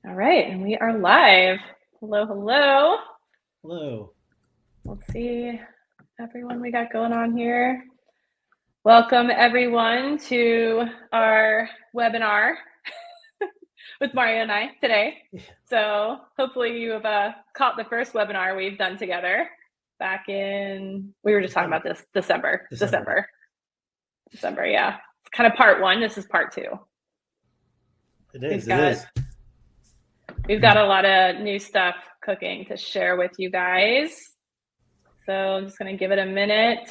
All right, and we are live. Hello, hello. Hello. Let's see everyone we got going on here. Welcome everyone to our webinar with Mario and I today. So hopefully you have caught the first webinar we've done together back in, we were just talking about this, December, yeah. It's kind of part one. This is part two. It is. We've got a lot of new stuff cooking to share with you guys. So I'm just going to give it a minute,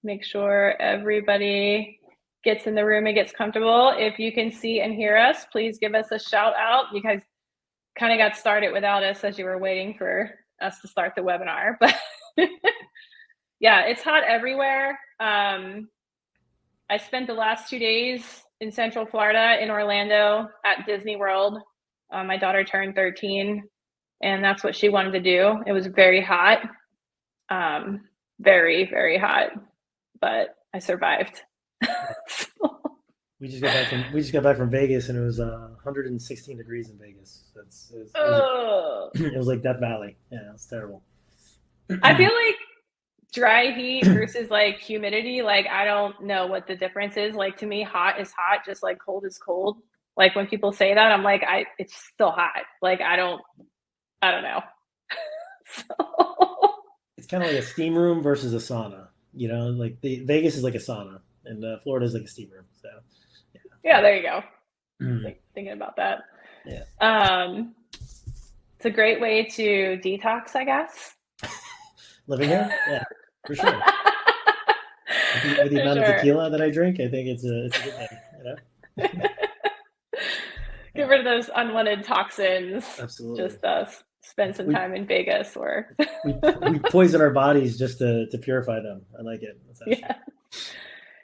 make sure everybody gets in the room and gets comfortable. If you can see and hear us, please give us a shout out. You guys kind of got started without us as you were waiting for us to start the webinar. But yeah, it's hot everywhere. I spent the last 2 days in Central Florida in Orlando at Disney World. My daughter turned 13 and that's what she wanted to do. It was very hot, very, very hot, but I survived. We just got back from Vegas and it was 116 degrees in Vegas. It was like Death Valley. Yeah, it's terrible. I feel like dry heat versus like humidity, like I don't know what the difference is. Like to me, hot is hot, just like cold is cold. Like when people say that, I'm like, it's still hot. Like I don't know. So. It's kind of like a steam room versus a sauna. You know, like Vegas is like a sauna and Florida is like a steam room. So yeah, there you go. Thinking about that. Yeah. It's a great way to detox, I guess. Living here, yeah, for sure. With the amount of tequila that I drink, I think it's a good thing. You know. Get rid of those unwanted toxins. Absolutely. Just spend some time in Vegas or we poison our bodies just to purify them. I like it. Yeah.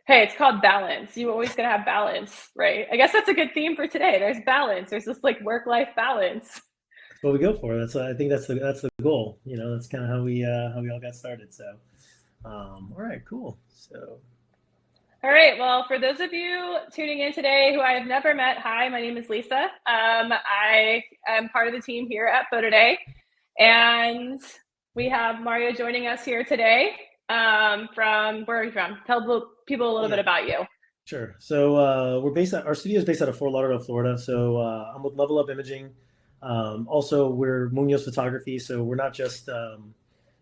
Hey, it's called balance. You always gotta have balance, right? I guess that's a good theme for today. There's balance. There's this like work-life balance. That's what we go for. I think that's the goal. You know, that's kind of how we all got started. So, all right, cool. So. All right. Well, for those of you tuning in today who I have never met, hi, my name is Lisa. I am part of the team here at PhotoDay, and we have Mario joining us here today. From where are you from? Tell people a little bit about you. Sure. So our studio is based out of Fort Lauderdale, Florida. So I'm with LVL Up Imaging. Also, we're Muñoz Photography. So we're not just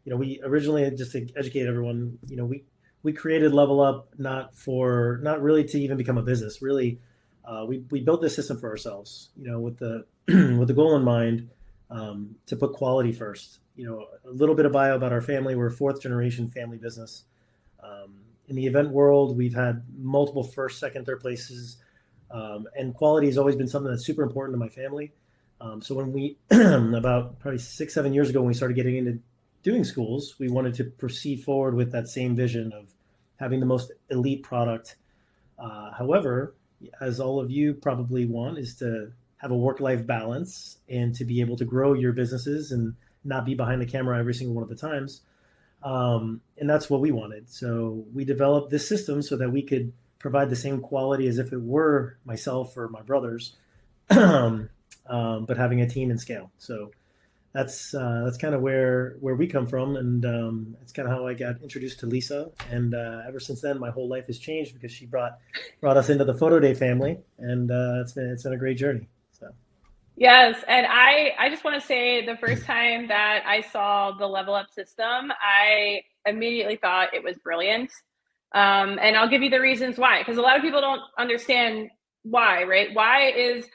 we originally, just to educate everyone, we created LVL Up not really to even become a business. Really, we built this system for ourselves. With the with the goal in mind, to put quality first. A little bit of bio about our family. We're a 4th generation family business. In the event world, we've had multiple first, second, third places, and quality has always been something that's super important to my family. So when we about probably 6-7 years ago, when we started getting into doing schools, we wanted to proceed forward with that same vision of having the most elite product. However, as all of you probably want, is to have a work-life balance and to be able to grow your businesses and not be behind the camera every single one of the times. And that's what we wanted. So we developed this system so that we could provide the same quality as if it were myself or my brothers, but having a team and scale. So that's kind of where we come from, and it's kind of how I got introduced to Lisa. And ever since then, my whole life has changed because she brought us into the PhotoDay family, and it's been a great journey. So. Yes, and I just want to say the first time that I saw the LVL Up system, I immediately thought it was brilliant. And I'll give you the reasons why, because a lot of people don't understand why, right? Why is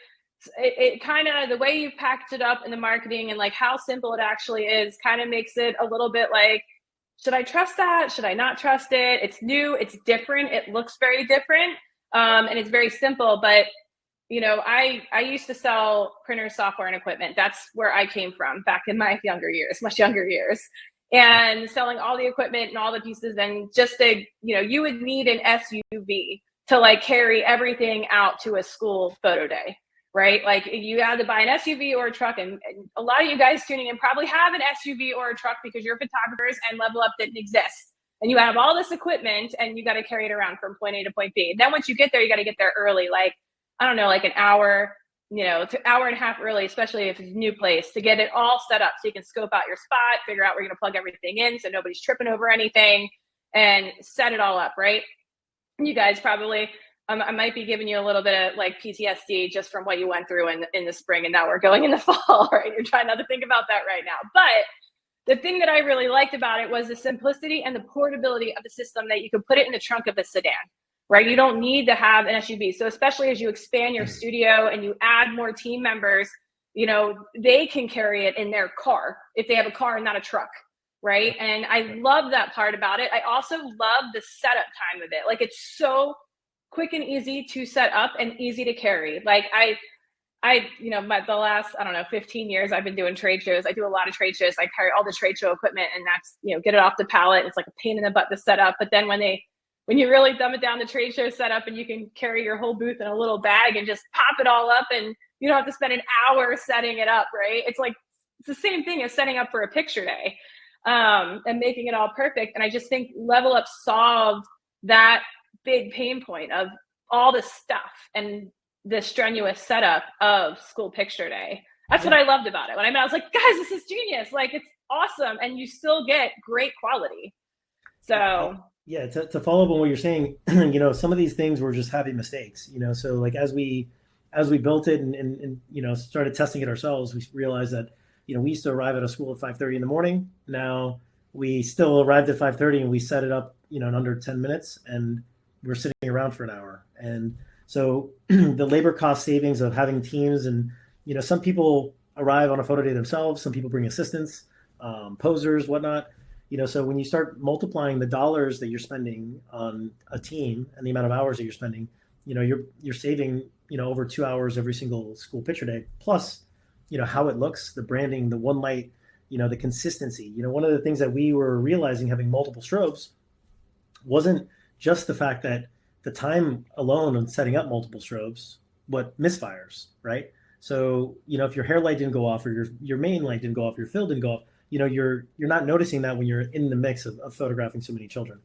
it kind of the way you packaged it up in the marketing and like how simple it actually is kind of makes it a little bit like, should I trust that? Should I not trust it? It's new, it's different, it looks very different, and it's very simple. But I used to sell printer software and equipment. That's where I came from back in my much younger years, and selling all the equipment and all the pieces. And just you would need an SUV to like carry everything out to a school photo day, right? Like you had to buy an SUV or a truck. And a lot of you guys tuning in probably have an SUV or a truck because you're photographers and LVL Up didn't exist. And you have all this equipment and you got to carry it around from point A to point B. And then once you get there, you got to get there early, like, I don't know, like an hour to hour and a half early, especially if it's a new place, to get it all set up so you can scope out your spot, figure out where you're going to plug everything in so nobody's tripping over anything, and set it all up, right? You guys probably, I might be giving you a little bit of like PTSD just from what you went through in the spring, and now we're going in the fall, right? You're trying not to think about that right now. But the thing that I really liked about it was the simplicity and the portability of the system, that you could put it in the trunk of a sedan, right? You don't need to have an SUV. So especially as you expand your studio and you add more team members, they can carry it in their car if they have a car and not a truck, right? And I love that part about it. I also love the setup time of it. Like, it's so quick and easy to set up and easy to carry. Like the last, 15 years I've been doing trade shows. I do a lot of trade shows. I carry all the trade show equipment, and that's, get it off the pallet. It's like a pain in the butt to set up. But then when you really dumb it down, the trade show setup, and you can carry your whole booth in a little bag and just pop it all up, and you don't have to spend an hour setting it up, right? It's the same thing as setting up for a picture day, and making it all perfect. And I just think Level Up solved that big pain point of all the stuff and the strenuous setup of school picture day. That's what I loved about it. When I was like, guys, this is genius. Like, it's awesome. And you still get great quality. So yeah, to follow up on what you're saying, some of these things were just happy mistakes, so like as we built it and started testing it ourselves, we realized that, we used to arrive at a school at 5:30 in the morning. Now we still arrived at 5:30 and we set it up, in under 10 minutes, and we're sitting around for an hour. And so the labor cost savings of having teams, and, some people arrive on a photo day themselves. Some people bring assistants, posers, whatnot. So when you start multiplying the dollars that you're spending on a team and the amount of hours that you're spending, you're saving, over 2 hours every single school picture day. Plus, how it looks, the branding, the one light, the consistency. One of the things that we were realizing having multiple strobes wasn't just the fact that the time alone on setting up multiple strobes, but misfires, right? So, if your hair light didn't go off, or your main light didn't go off, your fill didn't go off, you're not noticing that when you're in the mix of photographing so many children.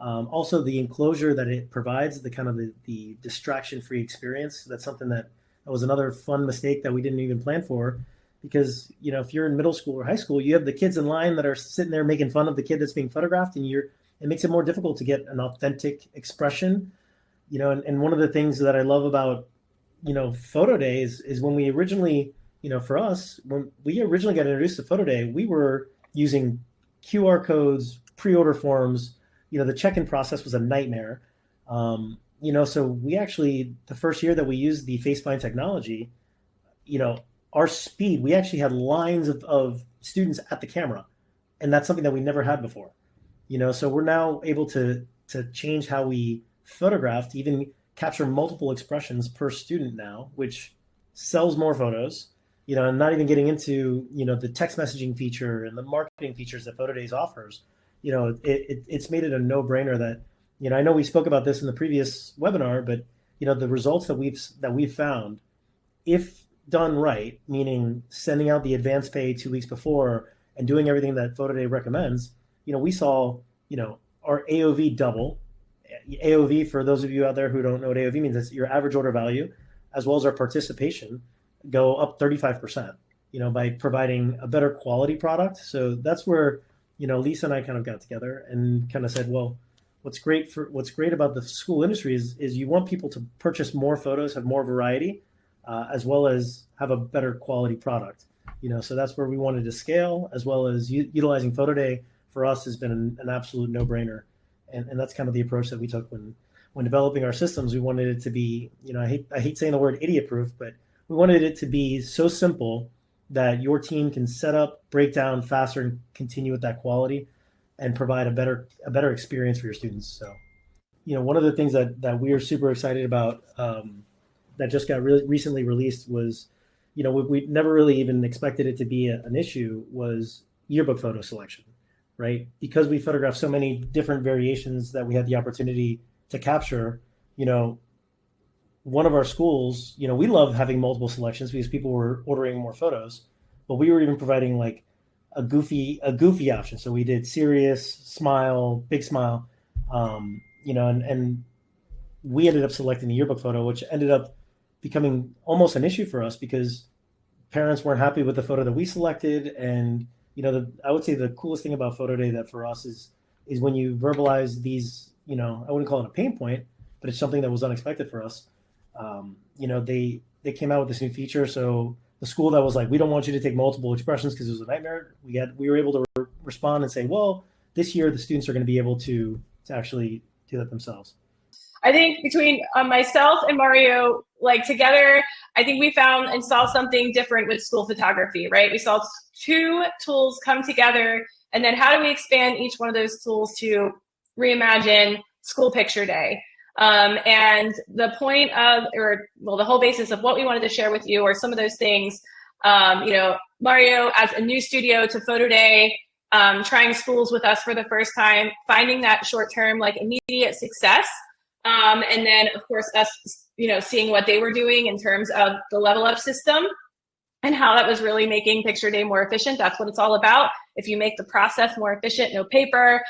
Also, the enclosure that it provides, the kind of the distraction-free experience, that's something that was another fun mistake that we didn't even plan for, because, if you're in middle school or high school, you have the kids in line that are sitting there making fun of the kid that's being photographed, and it makes it more difficult to get an authentic expression, and one of the things that I love about, Photo Day is when we originally, for us, when we originally got introduced to Photo Day, we were using QR codes, pre-order forms. The check-in process was a nightmare. So we actually, the first year that we used the FaceFind technology, our speed, we actually had lines of students at the camera, and that's something that we never had before. So we're now able to change how we photograph, to even capture multiple expressions per student now, which sells more photos. And not even getting into, the text messaging feature and the marketing features that Photo Days offers. It's made it a no-brainer that, I know we spoke about this in the previous webinar, but, the results that we've found, if done right, meaning sending out the advance pay 2 weeks before and doing everything that Photo Day recommends, we saw, our AOV double. AOV, for those of you out there who don't know what AOV means, it's your average order value, as well as our participation, go up 35%, by providing a better quality product. So that's where, Lisa and I kind of got together and kind of said, well, what's great about the school industry is you want people to purchase more photos, have more variety, as well as have a better quality product. So that's where we wanted to scale, as well as utilizing Photo Day for us has been an absolute no-brainer. And that's kind of the approach that we took when developing our systems. We wanted it to be, I hate saying the word idiot-proof, but we wanted it to be so simple that your team can set up, break down faster, and continue with that quality and provide a better experience for your students. So, one of the things that we are super excited about that just got recently released was, we never really even expected it to be an issue, was yearbook photo selection, right? Because we photographed so many different variations that we had the opportunity to capture, one of our schools, we love having multiple selections because people were ordering more photos, but we were even providing like a goofy option. So we did serious, smile, big smile, and we ended up selecting the yearbook photo, which ended up becoming almost an issue for us because parents weren't happy with the photo that we selected. And, I would say the coolest thing about PhotoDay that for us is when you verbalize these, I wouldn't call it a pain point, but it's something that was unexpected for us. They came out with this new feature. So the school that was like, we don't want you to take multiple expressions because it was a nightmare. We were able to respond and say, well, this year the students are going to be able to actually do that themselves. I think between myself and Mario, like together, I think we found and saw something different with school photography, right? We saw two tools come together, and then how do we expand each one of those tools to reimagine school picture day? And the point of, the whole basis of what we wanted to share with you are some of those things, Mario as a new studio to PhotoDay, trying schools with us for the first time, finding that short-term, like immediate success. And then of course us, seeing what they were doing in terms of the Level Up system and how that was really making picture day more efficient. That's what it's all about. If you make the process more efficient, no paper,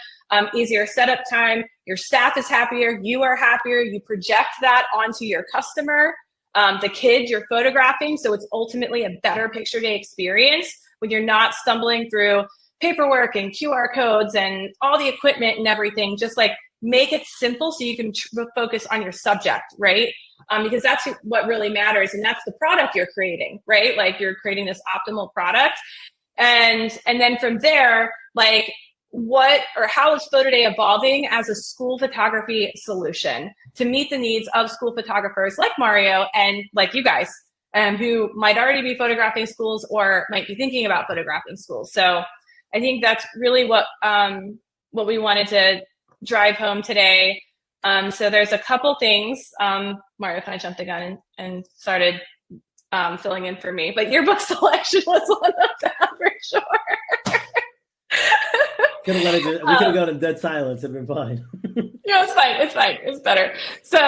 easier setup time, your staff is happier, you are happier, you project that onto your customer, the kids you're photographing. So it's ultimately a better picture day experience when you're not stumbling through paperwork and QR codes and all the equipment and everything. Just like make it simple so you can focus on your subject, right? Because that's what really matters, and that's the product you're creating, right? Like you're creating this optimal product, and then from there, like how is PhotoDay evolving as a school photography solution to meet the needs of school photographers like Mario and like you guys, who might already be photographing schools or might be thinking about photographing schools. So I think that's really what we wanted to drive home today. So there's a couple things. Mario kind of jumped the gun and started filling in for me, but your book selection was one of them for sure. We could have gone in dead silence. It'd been fine. It's fine. It's fine. It's better. So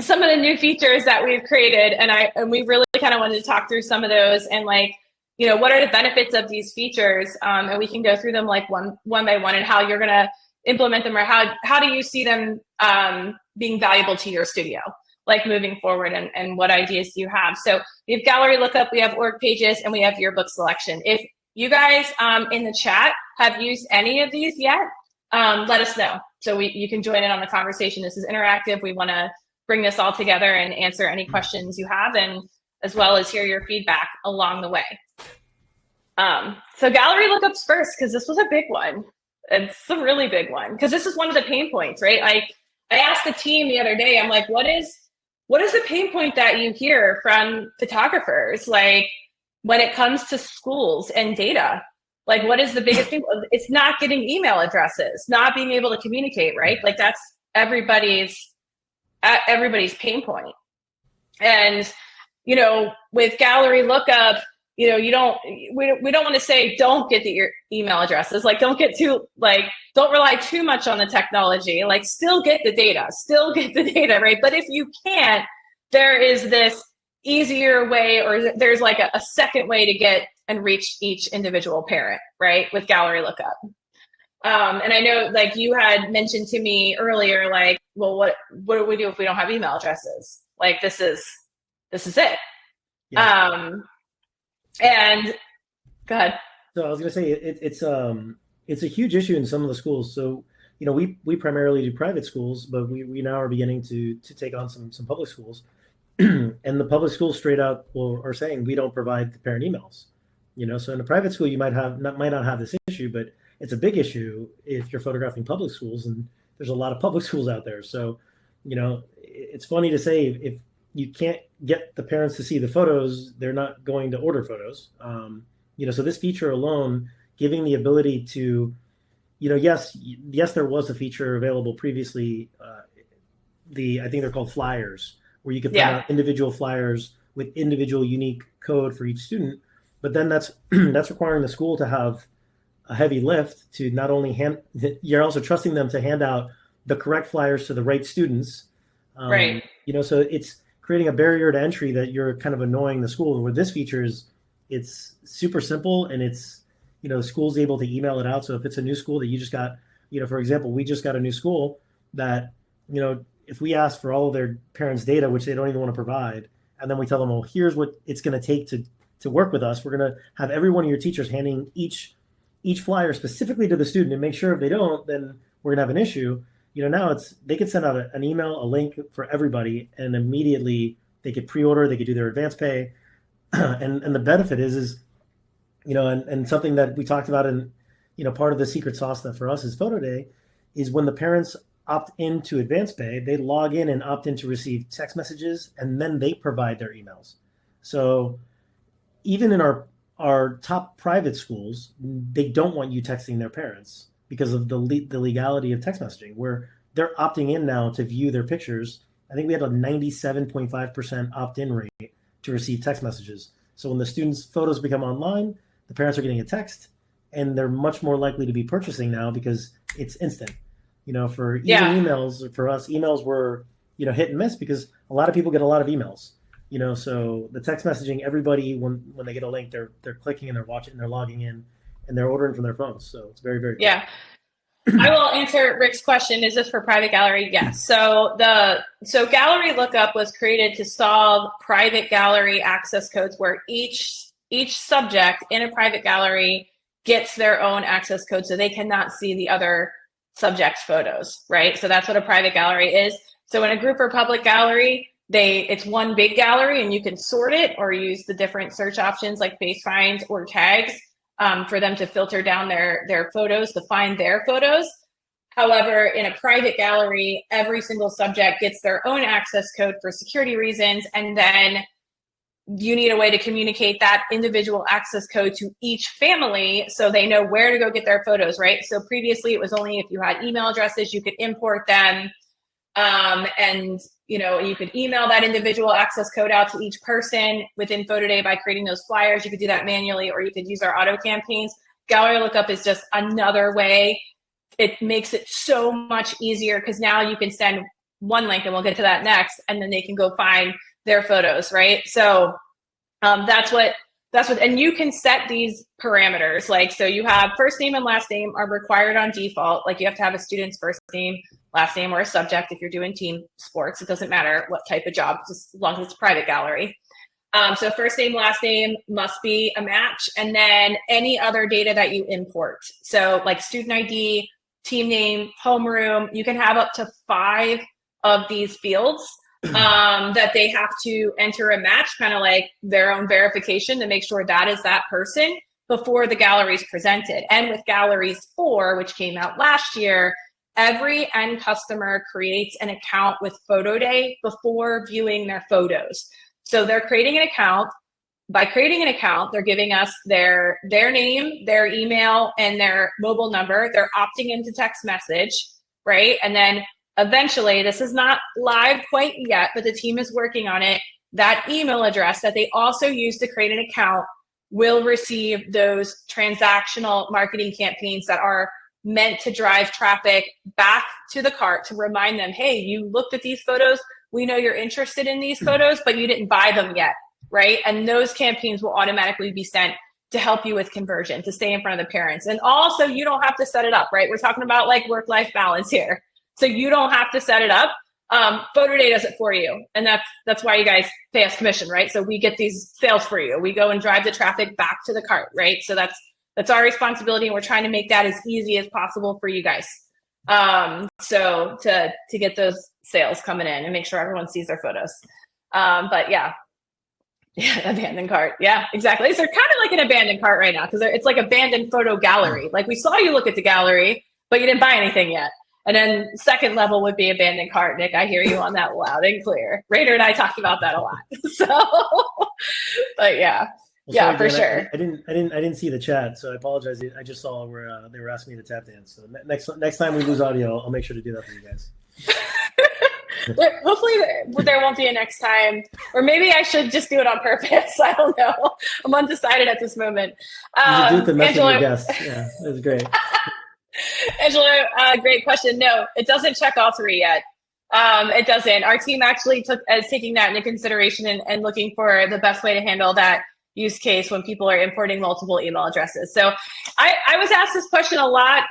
some of the new features that we've created, and we really kind of wanted to talk through some of those and like, what are the benefits of these features? And we can go through them like one by one and how you're going to implement them, or how do you see them being valuable to your studio, like moving forward, and what ideas do you have? So we have gallery lookup, we have org pages, and we have your book selection. If you guys in the chat have used any of these yet, let us know. So you can join in on the conversation. This is interactive. We want to bring this all together and answer any questions you have, and as well as hear your feedback along the way. So gallery lookups first, because this was a big one. It's a really big one, because this is one of the pain points, right? Like I asked the team the other day, I'm like, what is the pain point that you hear from photographers? Like when it comes to schools and data, like what is the biggest thing? It's not getting email addresses, not being able to communicate, right? Like that's everybody's pain point. And, with gallery lookup, we don't want to say don't get your email addresses, like don't rely too much on the technology, like still get the data, right? But if you can't, there is this easier way, or there's like a second way to get and reach each individual parent, right? With gallery lookup. And I know like you had mentioned to me earlier, like, well, what do we do if we don't have email addresses? Like this is it. Yeah. And go ahead. So I was going to say it's a huge issue in some of the schools. So we primarily do private schools, but we now are beginning to take on some public schools, and the public schools straight out are saying we don't provide the parent emails. So in a private school you might not have this issue, but it's a big issue if you're photographing public schools, and there's a lot of public schools out there. So it's funny to say if you can't get the parents to see the photos, they're not going to order photos. So this feature alone, giving the ability to, yes, there was a feature available previously. I think they're called flyers, where you could print out individual flyers with individual unique code for each student. But then that's requiring the school to have a heavy lift to not only you're also trusting them to hand out the correct flyers to the right students. Right. So it's creating a barrier to entry that you're kind of annoying the school. Where this feature it's super simple, and it's, the school's able to email it out. So if it's a new school that you just got, for example, we just got a new school that, if we ask for all of their parents' data, which they don't even want to provide, and then we tell them, well, here's what it's going to take to work with us. We're going to have every one of your teachers handing each flyer specifically to the student and make sure if they don't, then we're going to have an issue. Now they could send out an email, a link for everybody, and immediately they could pre-order, they could do their advance pay. and the benefit is and something that we talked about in, part of the secret sauce that for us is PhotoDay is when the parents opt into advance pay, they log in and opt in to receive text messages, and then they provide their emails. So even in our top private schools, they don't want you texting their parents because of the legality of text messaging, where they're opting in now to view their pictures. I think we had a 97.5% opt-in rate to receive text messages. So when the students' photos become online, the parents are getting a text, and they're much more likely to be purchasing now because it's instant. For even emails, for us, emails were, hit and miss because a lot of people get a lot of emails. So the text messaging, everybody, when they get a link, they're clicking and they're watching and they're logging in and they're ordering from their phones. So it's very, very cool. Yeah. I will answer Rick's question. Is this for private gallery? Yes. So Gallery Lookup was created to solve private gallery access codes where each subject in a private gallery gets their own access code so they cannot see the other subject's photos, right? So that's what a private gallery is. So in a group or public gallery, it's one big gallery and you can sort it or use the different search options like base find or tags for them to filter down their photos to find their photos. However, in a private gallery, every single subject gets their own access code for security reasons, and then you need a way to communicate that individual access code to each family so they know where to go get their photos, right? So previously it was only if you had email addresses, you could import them. And you could email that individual access code out to each person within PhotoDay by creating those flyers. You could do that manually, or you could use our auto campaigns. Gallery Lookup is just another way. It makes it so much easier because now you can send one link, and we'll get to that next, and then they can go find their photos, right? So that's what, and you can set these parameters. Like, so you have first name and last name are required on default. Like you have to have a student's first name, last name, or a subject. If you're doing team sports, it doesn't matter what type of job, just as long as it's a private gallery. So first name, last name must be a match, and then any other data that you import. So like student ID, team name, homeroom, you can have up to 5 of these fields that they have to enter a match, kind of like their own verification to make sure that is that person before the gallery is presented. And with Galleries 4, which came out last year, every end customer creates an account with PhotoDay before viewing their photos. So they're creating an account. By creating an account, they're giving us their name, their email, and their mobile number. They're opting into text message, right? And then eventually, this is not live quite yet, but the team is working on it. That email address that they also use to create an account will receive those transactional marketing campaigns that are meant to drive traffic back to the cart to remind them, hey, you looked at these photos. We know you're interested in these photos, but you didn't buy them yet, right? And those campaigns will automatically be sent to help you with conversion, to stay in front of the parents. And also, you don't have to set it up, right? We're talking about like work-life balance here. So you don't have to set it up. PhotoDay does it for you. And that's why you guys pay us commission, right? So we get these sales for you. We go and drive the traffic back to the cart, right? So that's our responsibility. And we're trying to make that as easy as possible for you guys. So to get those sales coming in and make sure everyone sees their photos. But yeah, abandoned cart. Yeah, exactly. So they're kind of like an abandoned cart right now because it's like abandoned photo gallery. Like we saw you look at the gallery, but you didn't buy anything yet. And then second level would be abandoned cart. Nick, I hear you on that loud and clear. Raider and I talked about that a lot. So, but yeah, well, yeah, for sure. I didn't see the chat, so I apologize. I just saw where they were asking me to tap dance. So next time we lose audio, I'll make sure to do that for you guys. Hopefully there won't be a next time, or maybe I should just do it on purpose. I don't know. I'm undecided at this moment. You do it to mess with your guests. Yeah, it was great. Angela, great question. No, it doesn't check all 3 yet. It doesn't. Our team actually is taking that into consideration and looking for the best way to handle that. use case when people are importing multiple email addresses. So I was asked this question a lot,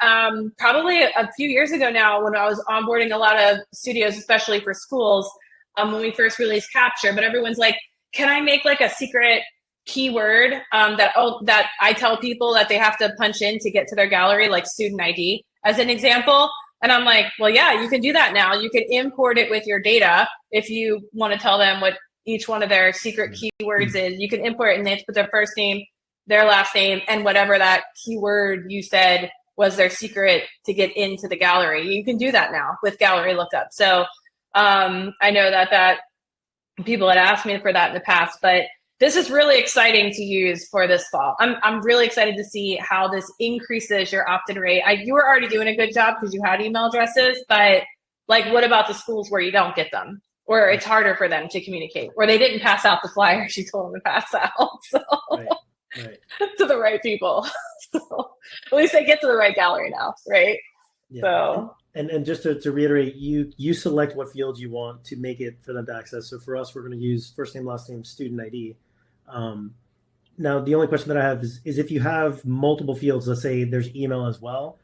probably a few years ago now, when I was onboarding a lot of studios, especially for schools, when we first released Capture. But everyone's like, can I make like a secret keyword that I tell people that they have to punch in to get to their gallery, like student ID as an example? And I'm like, well, yeah, you can do that now. You can import it with your data. If you want to tell them what each one of their secret keywords is, you can import it and they have to put their first name, their last name, and whatever that keyword you said was their secret to get into the gallery. You can do that now with Gallery Lookup. So I know that people had asked me for that in the past, but this is really exciting to use for this fall. I'm really excited to see how this increases your opt-in rate. You were already doing a good job because you had email addresses, but like, what about the schools where you don't get them, or it's harder for them to communicate, or they didn't pass out the flyers you told them to pass out, so right. To the right people. So at least they get to the right gallery now, right? Yeah. So. And just to reiterate, you select what fields you want to make it for them to access. So for us, we're going to use first name, last name, student ID. Now, the only question that I have is if you have multiple fields, let's say there's email as well,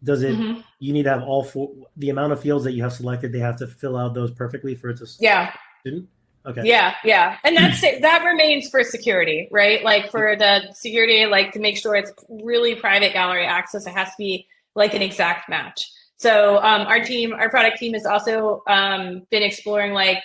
does it, you need to have all four, the amount of fields that you have selected, they have to fill out those perfectly for it to student? Okay. Yeah. And that remains for security, right? Like for the security, like to make sure it's really private gallery access, it has to be like an exact match. So our product team has also been exploring like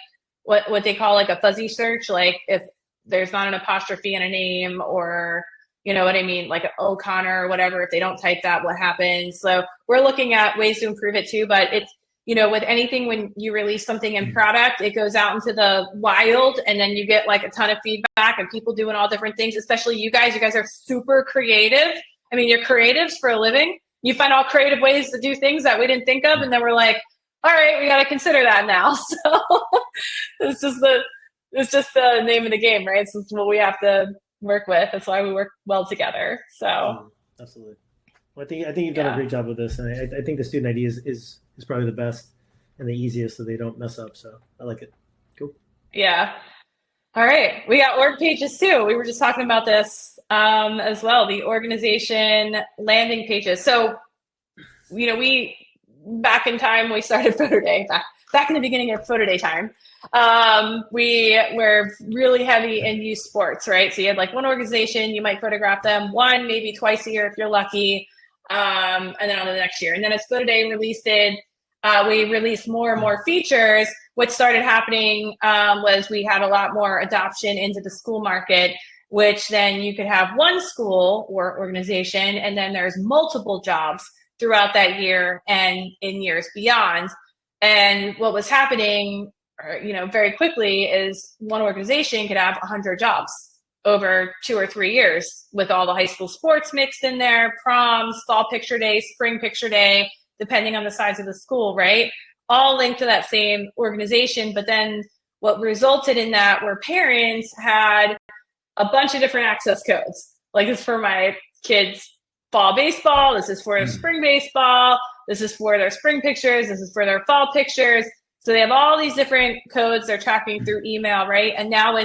what they call like a fuzzy search, like if there's not an apostrophe in a name, or you know what I mean, like O'Connor or whatever, if they don't type that, what happens? So we're looking at ways to improve it too, but it's, you know, with anything, when you release something in product, it goes out into the wild and then you get like a ton of feedback and people doing all different things, especially you guys are super creative. I mean, you're creatives for a living. You find all creative ways to do things that we didn't think of. And then we're like, all right, we got to consider that now. So it's just the name of the game, right? So it's what we have to work with. That's why we work well together. So absolutely. Well, I think you've done a great job with this, and I think the student ID is probably the best and the easiest, so they don't mess up. So I like it. Cool. Yeah. All right. We got org pages too. We were just talking about this as well, the organization landing pages. So, you know, back in time, we started PhotoDay, back in the beginning of PhotoDay time. We were really heavy in youth sports, right? So you had like one organization, you might photograph them one, maybe twice a year if you're lucky, and then on the next year. And then as PhotoDay we released more and more features. What started happening was we had a lot more adoption into the school market, which then you could have one school or organization, and then there's multiple jobs throughout that year and in years beyond. And what was happening, you know, very quickly is one organization could have 100 jobs over 2 or 3 years, with all the high school sports mixed in there, proms, fall picture day, spring picture day, depending on the size of the school, right? All linked to that same organization. But then what resulted in that were parents had a bunch of different access codes. Like, it's for my kids' fall baseball, this is for their spring baseball, this is for their spring pictures, this is for their fall pictures. So they have all these different codes they're tracking through email, right? And now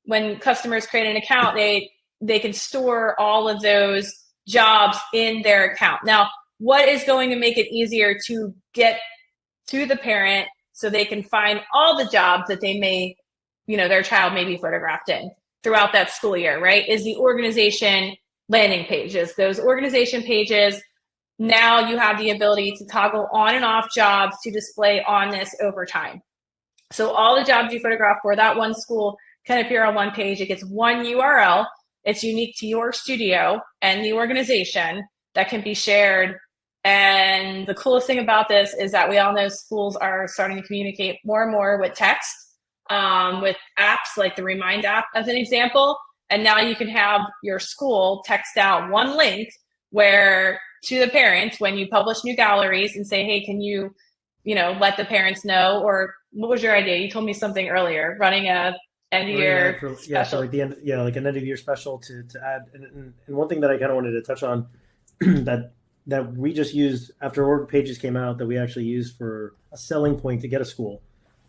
when customers create an account, they can store all of those jobs in their account. Now, what is going to make it easier to get to the parent so they can find all the jobs that they may, you know, their child may be photographed in throughout that school year, right? Is the organization landing pages. Those organization pages, now you have the ability to toggle on and off jobs to display on this over time. So all the jobs you photograph for that one school can appear on one page. It gets one URL. It's unique to your studio and the organization that can be shared. And the coolest thing about this is that we all know schools are starting to communicate more and more with text, with apps like the Remind app as an example. And now you can have your school text out one link where to the parents when you publish new galleries and say, hey, can you let the parents know? Or what was your idea? You told me something earlier, running a end of year special. So like the end, like an end of year special to add. And one thing that I kind of wanted to touch on that we just used after org pages came out, that we actually used for a selling point to get a school.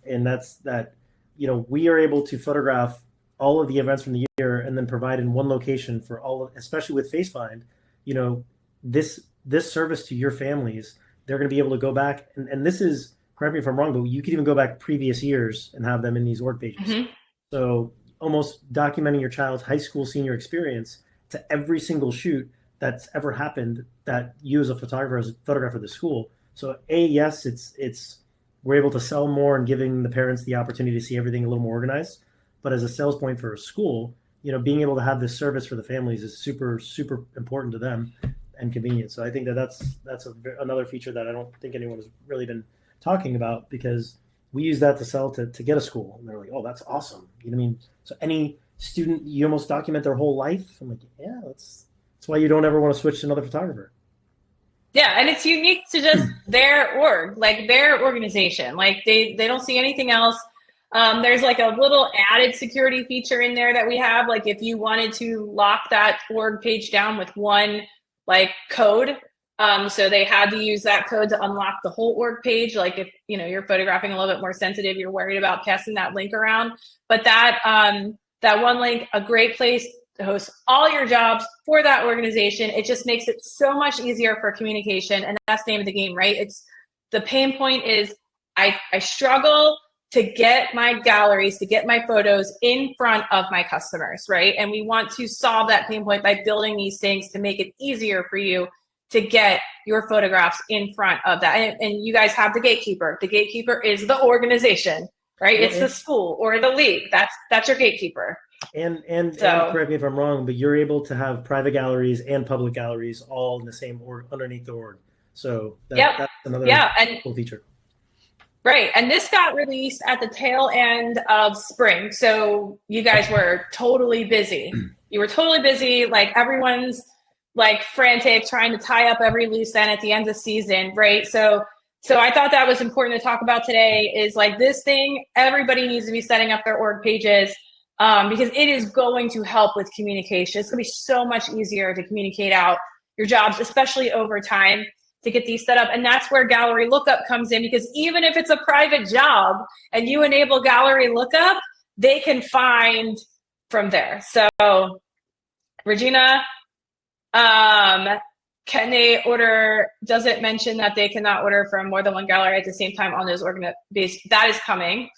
And that's that, we are able to photograph all of the events from the year and then provide in one location for all of, especially with Face Find, you know, this service to your families, they're going to be able to go back, and this is, correct me if I'm wrong, but you could even go back previous years and have them in these org pages. Mm-hmm. So almost documenting your child's high school senior experience to every single shoot that's ever happened that you as a photographer, as a photographer of the school. So yes, it's we're able to sell more and giving the parents the opportunity to see everything a little more organized. But as a sales point for a school, you know, being able to have this service for the families is super, super important to them and convenient. So I think that's another feature that I don't think anyone has really been talking about, because we use that to sell to get a school. And they're like, oh, that's awesome. You know what I mean? So any student, you almost document their whole life. I'm like, yeah, that's why you don't ever want to switch to another photographer. Yeah, and it's unique to just their org, like their organization. Like they don't see anything else. There's like a little added security feature in there that we have. Like if you wanted to lock that org page down with one like code, so they had to use that code to unlock the whole org page. Like if, you know, you're photographing a little bit more sensitive, you're worried about passing that link around. But that one link, a great place to host all your jobs for that organization. It just makes it so much easier for communication, and that's the name of the game, right? It's the pain point is I struggle to get my galleries, to get my photos in front of my customers, right? And we want to solve that pain point by building these things to make it easier for you to get your photographs in front of that. And you guys have the gatekeeper. The gatekeeper is the organization, right? It's the school or the league. That's your gatekeeper. And correct me if I'm wrong, but you're able to have private galleries and public galleries all in the same org, underneath the org. So that's another cool feature. Right. And this got released at the tail end of spring. So you guys were totally busy. You were totally busy. Like everyone's like frantic, trying to tie up every loose end at the end of the season. Right. So I thought that was important to talk about today, is like this thing, everybody needs to be setting up their org pages. Because it is going to help with communication. It's going to be so much easier to communicate out your jobs, especially over time, to get these set up. And that's where Gallery Lookup comes in, because even if it's a private job and you enable Gallery Lookup, they can find from there. So Regina, can they order, does it mention that they cannot order from more than one gallery at the same time on those organizations? That is coming.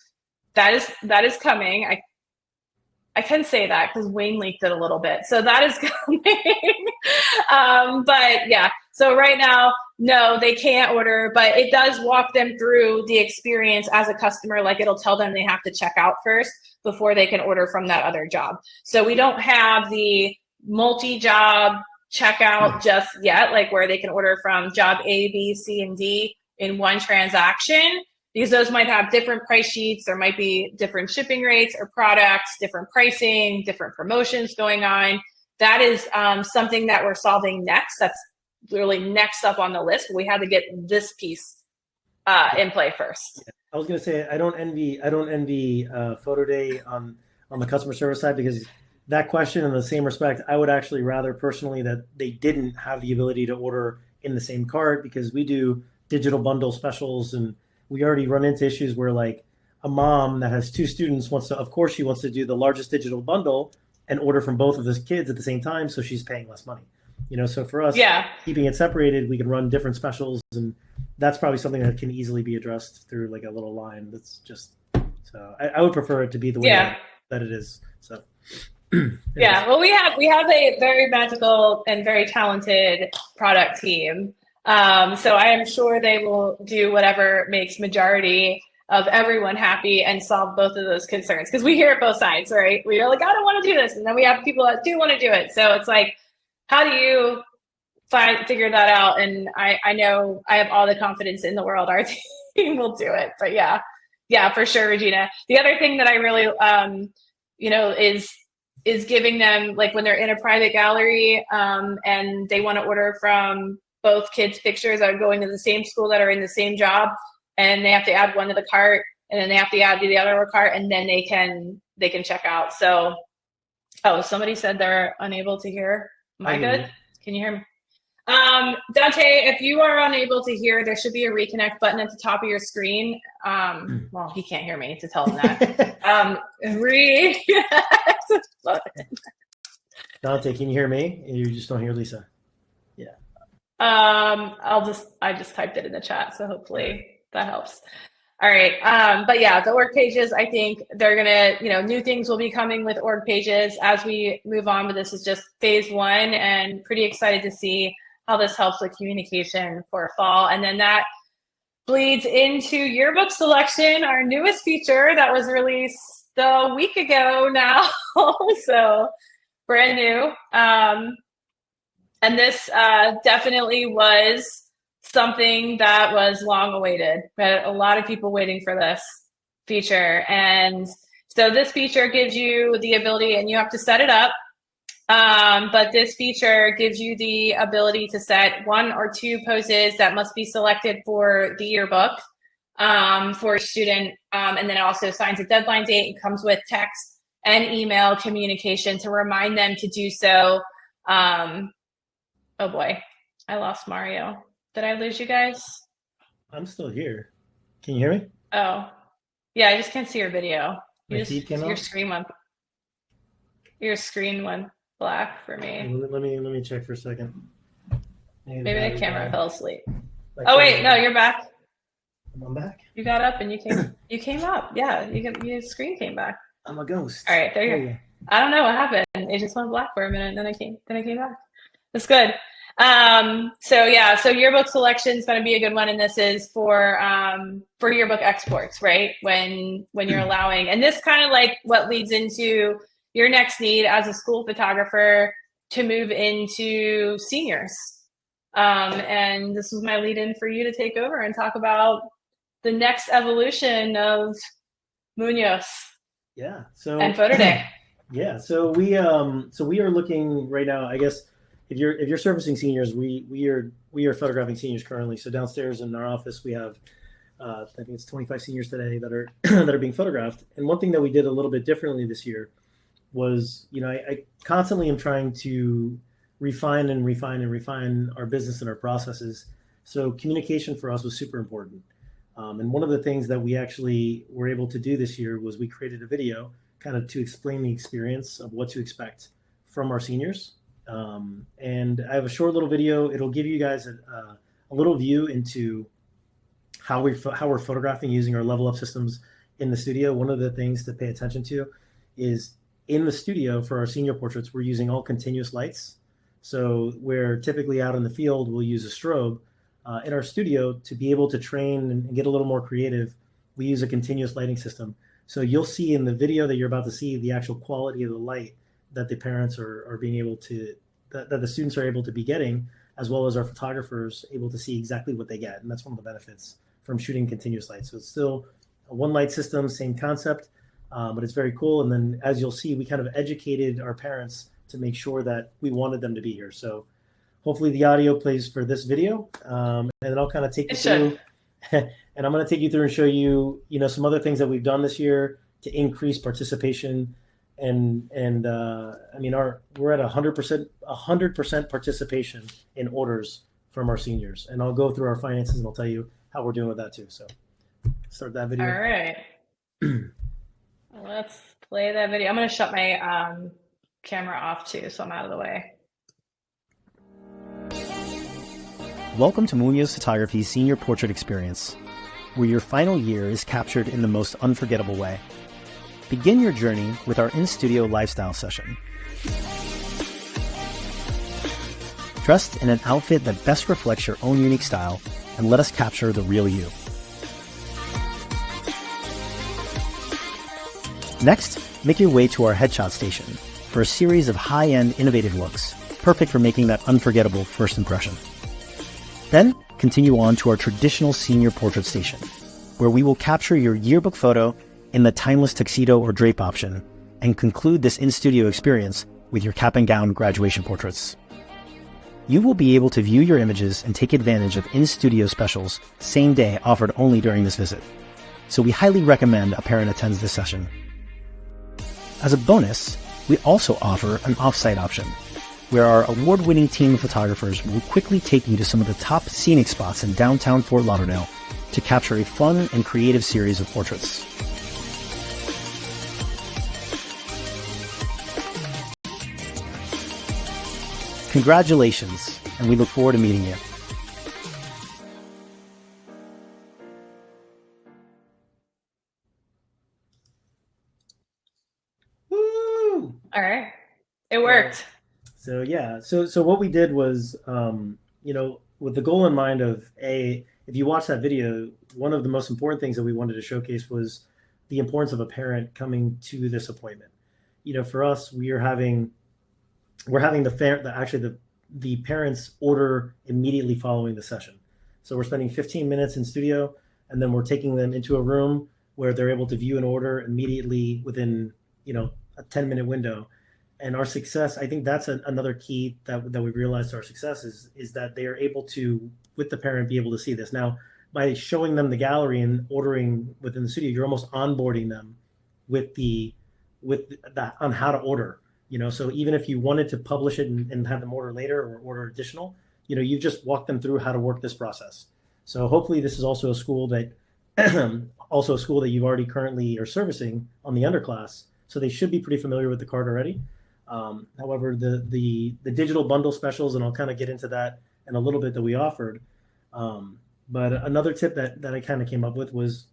That is coming. I can say that because Wayne leaked it a little bit. So that is coming. But yeah, so right now, no, they can't order, but it does walk them through the experience as a customer. Like it'll tell them they have to check out first before they can order from that other job. So we don't have the multi-job checkout just yet, like where they can order from job A, B, C, and D in one transaction, because those might have different price sheets. There might be different shipping rates or products, different pricing, different promotions going on. That is something that we're solving next. That's really next up on the list. We had to get this piece in play first. I was going to say, I don't envy PhotoDay on the customer service side, because that question, in the same respect, I would actually rather personally that they didn't have the ability to order in the same cart, because we do digital bundle specials, and we already run into issues where like a mom that has two students wants to do the largest digital bundle and order from both of those kids at the same time. So she's paying less money, so for us, keeping it separated, we can run different specials, and that's probably something that can easily be addressed through like a little line. That's just, so I would prefer it to be the way that it is. So yeah, well, we have a very magical and very talented product team. So I am sure they will do whatever makes majority of everyone happy and solve both of those concerns. Because we hear it both sides, right? We are like, I don't want to do this. And then we have people that do want to do it. So it's like, how do you figure that out? And I know I have all the confidence in the world our team will do it. But yeah, for sure, Regina. The other thing that I really, is giving them, like when they're in a private gallery and they want to order from both kids' pictures that are going to the same school that are in the same job, and they have to add one to the cart, and then they have to add the other cart, and then they can check out. So, somebody said they're unable to hear. Am I good? Can you hear me? Dante, if you are unable to hear, there should be a reconnect button at the top of your screen. Well, he can't hear me to tell him that. Dante, can you hear me? You just don't hear Lisa. Yeah. I just typed it in the chat, so hopefully that helps. All right. But yeah, the org pages, I think they're gonna, new things will be coming with org pages as we move on, but this is just phase one, and pretty excited to see how this helps with communication for fall. And then that bleeds into yearbook selection, our newest feature that was released a week ago now. So brand new. And this definitely was something that was long awaited. We had a lot of people waiting for this feature. And so this feature gives you the ability, and you have to set it up, but this feature gives you the ability to set 1 or 2 poses that must be selected for the yearbook for a student. And then it also assigns a deadline date and comes with text and email communication to remind them to do so. Oh boy, I lost Mario. Did I lose you guys? I'm still here. Can you hear me? Oh, yeah, I just can't see your video. Your screen went black for me. Let me check for a second. Maybe the camera fell asleep. Oh wait, no, you're back. I'm back. You got up and you came up. Yeah, your screen came back. I'm a ghost. All right, there you go. I don't know what happened. It just went black for a minute, and then I came back. That's good. So yearbook selection is going to be a good one, and this is for yearbook exports, right? When you're allowing, and this kind of like what leads into your next need as a school photographer to move into seniors. And this was my lead in for you to take over and talk about the next evolution of Muñoz. Yeah. And PhotoDay. Yeah. So we are looking right now, I guess. If you're servicing seniors, we are photographing seniors currently. So downstairs in our office, we have I think it's 25 seniors today that are that are being photographed. And one thing that we did a little bit differently this year was, I constantly am trying to refine our business and our processes. So communication for us was super important. And one of the things that we actually were able to do this year was we created a video kind of to explain the experience of what to expect from our seniors. And I have a short little video. It'll give you guys a little view into how we're photographing using our Level Up systems in the studio. One of the things to pay attention to is in the studio for our senior portraits, we're using all continuous lights. So where typically out in the field, we'll use a strobe. In our studio, to be able to train and get a little more creative, we use a continuous lighting system. So you'll see in the video that you're about to see the actual quality of the light that the parents are being able to, that the students are able to be getting, as well as our photographers able to see exactly what they get. And that's one of the benefits from shooting continuous light. So it's still a one light system, same concept, but it's very cool. And then as you'll see, we kind of educated our parents to make sure that we wanted them to be here. So hopefully the audio plays for this video, and then I'll kind of take you through, and I'm going to take you through and show you, some other things that we've done this year to increase participation. And I mean, we're at 100% participation in orders from our seniors, and I'll go through our finances and I'll tell you how we're doing with that too. So start that video. All right. Let's play that video. I'm going to shut my camera off too, so I'm out of the way. Welcome to Muñoz Photography's Senior Portrait Experience, where your final year is captured in the most unforgettable way. Begin your journey with our in-studio lifestyle session. Dressed in an outfit that best reflects your own unique style, and let us capture the real you. Next, make your way to our headshot station for a series of high-end innovative looks, perfect for making that unforgettable first impression. Then, continue on to our traditional senior portrait station, where we will capture your yearbook photo in the timeless tuxedo or drape option, and conclude this in-studio experience with your cap and gown graduation portraits. You will be able to view your images and take advantage of in-studio specials same day offered only during this visit. So we highly recommend a parent attends this session. As a bonus, we also offer an off-site option, where our award-winning team of photographers will quickly take you to some of the top scenic spots in downtown Fort Lauderdale to capture a fun and creative series of portraits. Congratulations, and we look forward to meeting you. Woo! All right. It worked. So yeah, so what we did was, with the goal in mind of if you watch that video, one of the most important things that we wanted to showcase was the importance of a parent coming to this appointment. For us, we're having the parents order immediately following the session. So we're spending 15 minutes in studio, and then we're taking them into a room where they're able to view an order immediately within, a 10-minute window. And our success, I think that's another key that we've realized our success is that they are able to, with the parent, be able to see this. Now, by showing them the gallery and ordering within the studio, you're almost onboarding them with that on how to order. So even if you wanted to publish it and have them order later or order additional, you've just walked them through how to work this process. So hopefully this is also a school that you've already currently are servicing on the underclass. So they should be pretty familiar with the card already. However, the digital bundle specials, and I'll kind of get into that in a little bit, that we offered. But another tip that I kind of came up with was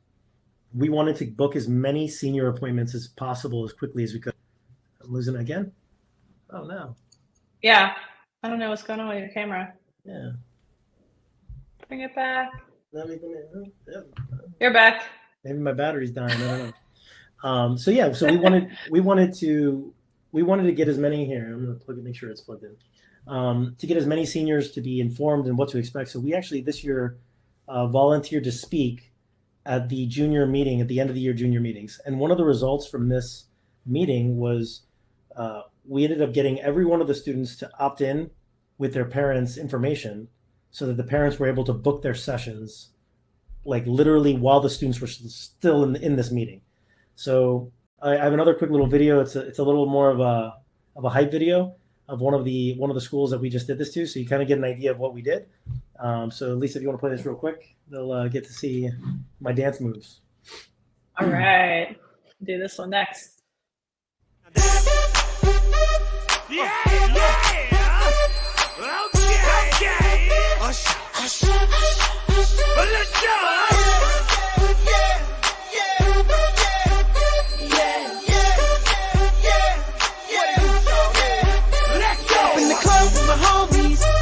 we wanted to book as many senior appointments as possible as quickly as we could. I'm losing it again? Oh, no. Yeah. I don't know what's going on with your camera. Yeah. Bring it back. Yeah. You're back. Maybe my battery's dying. I don't know. So we wanted to get as many here. I'm going to plug it, make sure it's plugged in. To get as many seniors to be informed and what to expect. So we actually this year volunteered to speak at the junior meeting, at the end of the year junior meetings. And one of the results from this meeting was we ended up getting every one of the students to opt in with their parents' information so that the parents were able to book their sessions, like literally while the students were still in this meeting. So I have another quick little video. It's a little more of a hype video of one of the schools that we just did this to, so you kind of get an idea of what we did. So Lisa, if you want to play this real quick, they'll get to see my dance moves. All right, do this one next. Yeah. Okay. Let's go.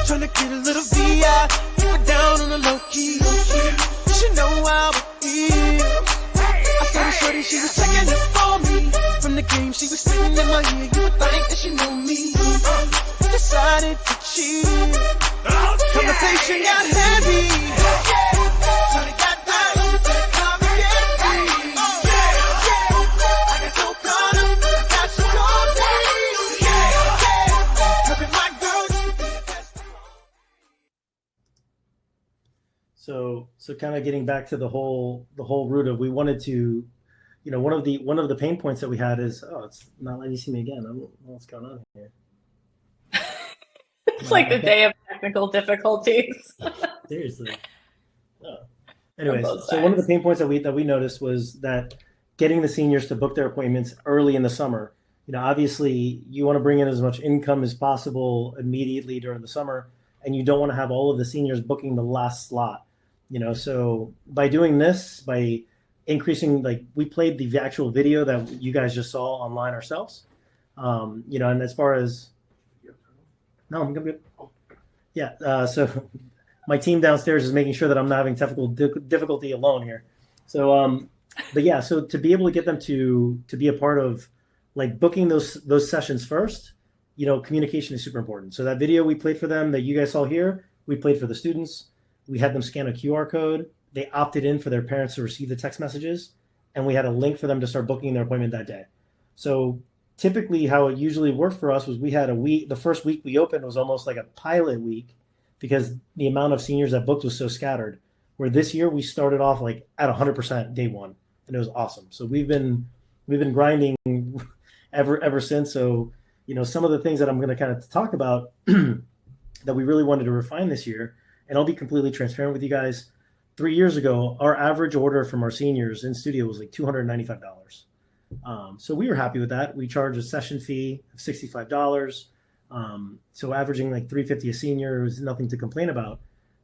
Tryna get a little VI, keep it down on the low key. You should know how it is. I saw the shorty, she was checking it for me. From the game, she was spitting in my ear. You would think that she know me. Decided to cheat. Conversation got heavy. Shorty got down, said come and get me. I got so caught up, I got you caught me. Look at my girl. So kind of getting back to the whole root of, we wanted to, one of the pain points that we had is, it's not letting you see me again. I don't know what's going on here. It's like the day of technical difficulties. Seriously. Oh. Anyways, so one of the pain points that we noticed was that getting the seniors to book their appointments early in the summer. Obviously you want to bring in as much income as possible immediately during the summer, and you don't want to have all of the seniors booking the last slot. So by doing this, by increasing, like we played the actual video that you guys just saw online ourselves, and as far as, no, I'm good. Yeah. So my team downstairs is making sure that I'm not having technical difficulty alone here. So, but yeah, so to be able to get them to be a part of like booking those sessions first, communication is super important. So that video we played for them that you guys saw here, we played for the students. We had them scan a QR code. They opted in for their parents to receive the text messages, and we had a link for them to start booking their appointment that day. So typically how it usually worked for us was we had the first week we opened was almost like a pilot week because the amount of seniors that booked was so scattered, where this year we started off like at 100% day one, and it was awesome. So we've been grinding ever since. So, some of the things that I'm going to kind of talk about that we really wanted to refine this year, and I'll be completely transparent with you guys. 3 years ago, our average order from our seniors in studio was like $295. So we were happy with that. We charge a session fee of $65. So averaging like 350 a senior is nothing to complain about.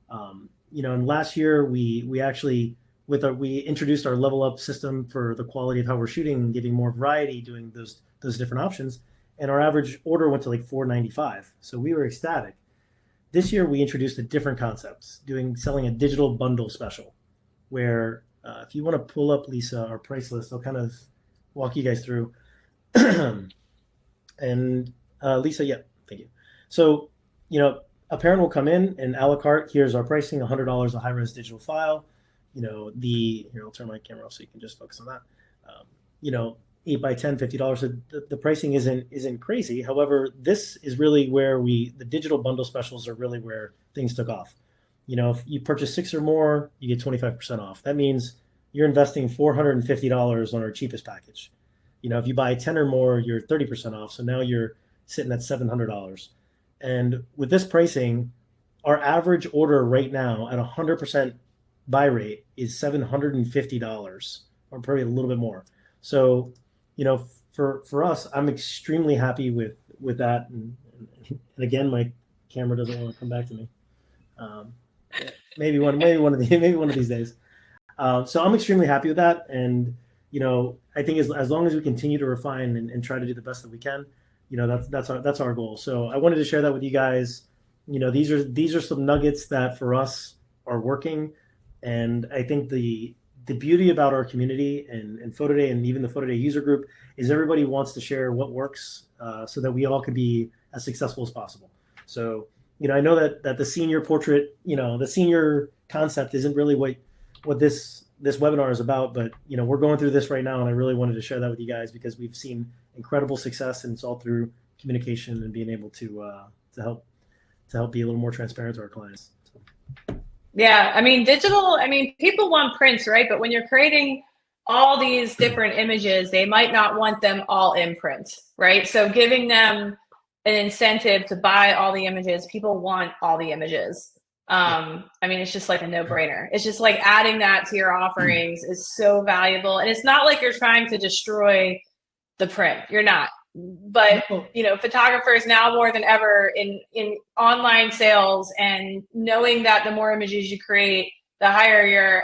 And last year we actually we introduced our Level Up system for the quality of how we're shooting and giving more variety, doing those different options. And our average order went to like $495. So we were ecstatic. This year we introduced a different concept, selling a digital bundle special, where if you want to pull up, Lisa, our price list, I'll kind of walk you guys through. And Lisa, yeah, thank you. So, a parent will come in and a la carte, here's our pricing, $100 a high-res digital file. Here, I'll turn my camera off so you can just focus on that. 8 by 10, $50. So the pricing isn't crazy. However, this is really where the digital bundle specials are really where things took off. If you purchase 6 or more, you get 25% off. That means you're investing $450 on our cheapest package. If you buy 10 or more, you're 30% off. So now you're sitting at $700. And with this pricing, our average order right now at 100% buy rate is $750, or probably a little bit more. So, for us, I'm extremely happy with that. And again, my camera doesn't want to come back to me. Maybe one of these days. So I'm extremely happy with that. And, I think as long as we continue to refine and try to do the best that we can, that's our goal. So I wanted to share that with you guys. These are some nuggets that for us are working. And I think the beauty about our community and PhotoDay and even the PhotoDay user group is everybody wants to share what works so that we all can be as successful as possible. So, I know that the senior portrait, the senior concept isn't really what this webinar is about, but, we're going through this right now. And I really wanted to share that with you guys because we've seen incredible success, and it's all through communication and being able to help be a little more transparent to our clients. So. Yeah, digital, people want prints, right? But when you're creating all these different images, they might not want them all in print, right? So giving them an incentive to buy all the images, people want all the images. It's just like a no-brainer. It's just like adding that to your offerings is so valuable. And it's not like you're trying to destroy the print. You're not. But, photographers now more than ever in online sales, and knowing that the more images you create, the higher your,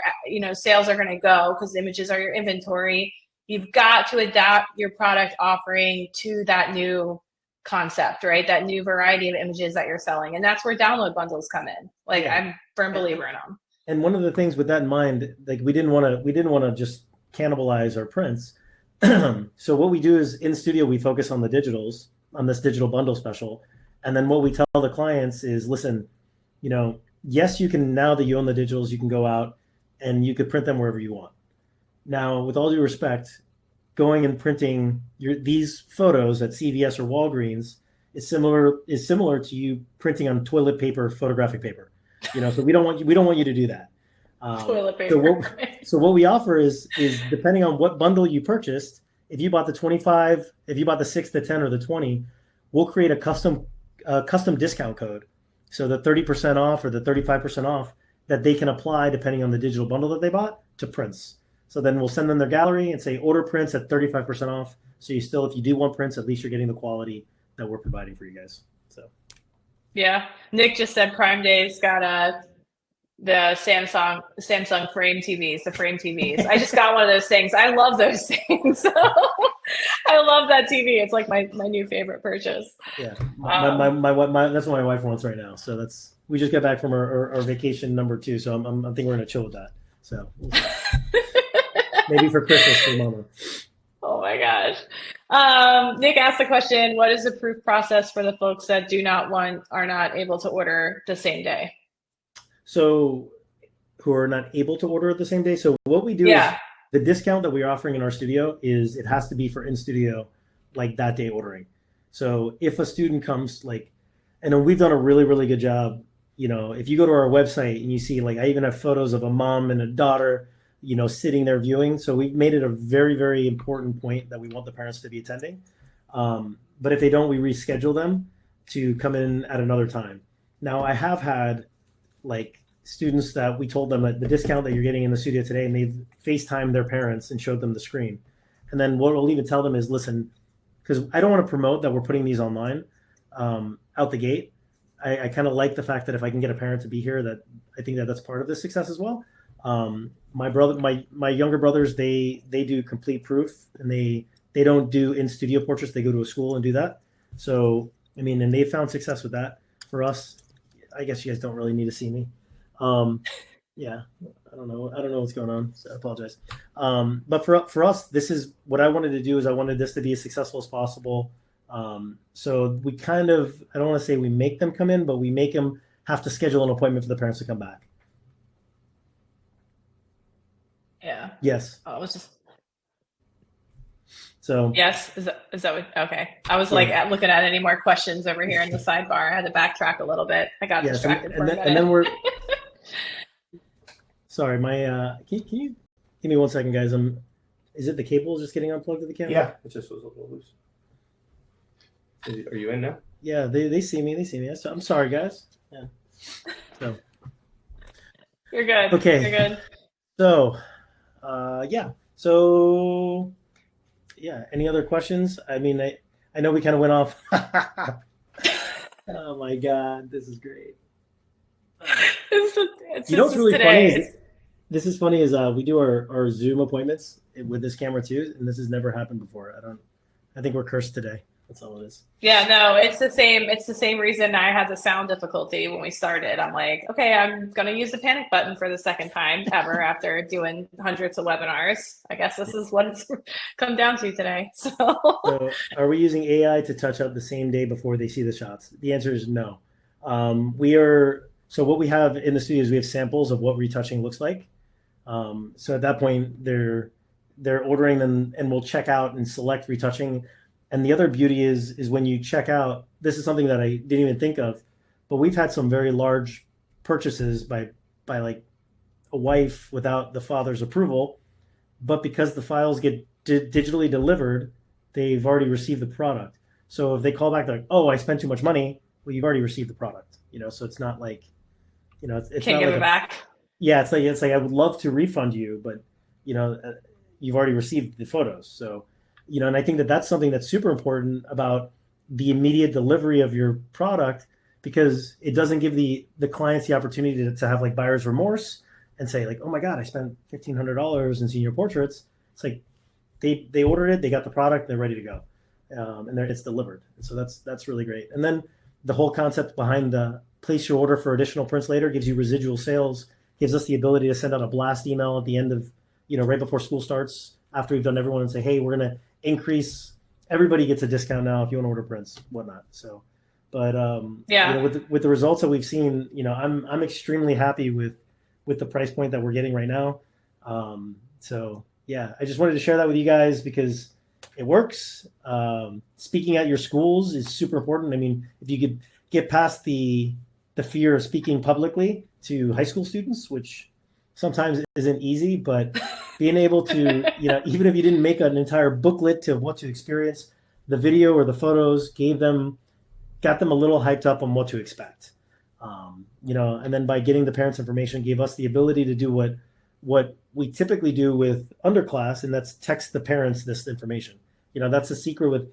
sales are going to go because images are your inventory. You've got to adapt your product offering to that new concept, right? That new variety of images that you're selling. And that's where download bundles come in. I'm a firm believer in them. And one of the things with that in mind, we didn't want to just cannibalize our prints. So what we do is in studio, we focus on the digitals, on this digital bundle special. And then what we tell the clients is, listen, yes, you can, now that you own the digitals, you can go out and you could print them wherever you want. Now, with all due respect, going and printing these photos at CVS or Walgreens is similar to you printing on toilet paper, photographic paper. So we don't want you to do that. Toilet paper. So what we offer is depending on what bundle you purchased, if you bought the 25, if you bought the 6, the 10, or the 20, we'll create a custom discount code. So the 30% off or the 35% off that they can apply depending on the digital bundle that they bought to prints. So then we'll send them their gallery and say order prints at 35% off. So you still, if you do want prints, at least you're getting the quality that we're providing for you guys. So yeah, Nick just said Prime Day's got the Samsung frame TVs, the frame TVs. I just got one of those things. I love those things. So I love that TV. It's like my new favorite purchase. Yeah, that's what my wife wants right now. So we just got back from our vacation number 2. So I think we're gonna chill with that. So maybe for Christmas for Mama. Oh my gosh. Nick asked the question, what is the proof process for the folks that are not able to order the same day? So who are not able to order the same day. So what we do is the discount that we're offering in our studio is it has to be for in studio, like that day ordering. So if a student comes and we've done a really, really good job. If you go to our website and you see, I even have photos of a mom and a daughter, sitting there viewing. So we've made it a very, very important point that we want the parents to be attending. But if they don't, we reschedule them to come in at another time. Now, I have had students that we told them that the discount that you're getting in the studio today, and they've FaceTimed their parents and showed them the screen. And then what we'll even tell them is, listen, because I don't want to promote that we're putting these online, out the gate. I kind of like the fact that if I can get a parent to be here, that I think that that's part of the success as well. My younger brothers, they do complete proof, and they don't do in studio portraits. They go to a school and do that. So, I mean, and they found success with that. For us, I guess you guys don't really need to see me. Yeah, I don't know what's going on, so I apologize. But for us, this is what I wanted to do. Is I wanted this to be as successful as possible. So we kind of, I don't want to say we make them come in, but we make them have to schedule an appointment for the parents to come back. Yeah. Yes. Oh, it was just. So. Yes. Is that what, okay. I was like looking at any more questions over here in the sidebar. I had to backtrack a little bit. I got distracted for a minute. And then we're. Sorry, my. Can you give me 1 second, guys? Is it the cable just getting unplugged to the camera? Yeah, it just was a little loose. Are you in now? Yeah, they see me. They see me. I'm sorry, guys. Yeah. So. You're good. Okay. You're good. So, yeah. So, yeah. Any other questions? I mean, I know we kind of went off. Oh my God, this is great. You know what's really funny? This is funny is we do our Zoom appointments with this camera too, and this has never happened before. I think we're cursed today. That's all it is. Yeah, no, it's the same reason I had the sound difficulty when we started. I'm like, okay, I'm going to use the panic button for the second time ever after doing hundreds of webinars. I guess this is what it's come down to today. So are we using AI to touch up the same day before they see the shots? The answer is no. So what we have in the studio is we have samples of what retouching looks like. So at that point, they're ordering them, and we'll check out and select retouching. And the other beauty is when you check out, this is something that I didn't even think of, but we've had some very large purchases by like a wife without the father's approval, but because the files get digitally delivered, they've already received the product. So if they call back, they're like, oh, I spent too much money. Well, you've already received the product, so it's not like, it's can't not give like it back. Yeah. It's like, I would love to refund you, but you've already received the photos. So, and I think that that's something that's super important about the immediate delivery of your product, because it doesn't give the clients the opportunity to have like buyer's remorse and say like, oh my God, I spent $1,500 in senior portraits. It's like they ordered it, they got the product, they're ready to go, and it's delivered. And so that's really great. And then the whole concept behind the place your order for additional prints later gives you residual sales, gives us the ability to send out a blast email at the end of, right before school starts, after we've done everyone, and say, hey, we're going to increase, everybody gets a discount now if you want to order prints, whatnot. So, but with the results that we've seen, I'm extremely happy with the price point that we're getting right now. So yeah, I just wanted to share that with you guys because it works. Speaking at your schools is super important. I mean, if you could get past the fear of speaking publicly to high school students, which sometimes isn't easy, but being able to, even if you didn't make an entire booklet to what to experience, the video or the photos got them a little hyped up on what to expect. And then by getting the parents' information, gave us the ability to do what we typically do with underclass, and that's text the parents this information. That's a secret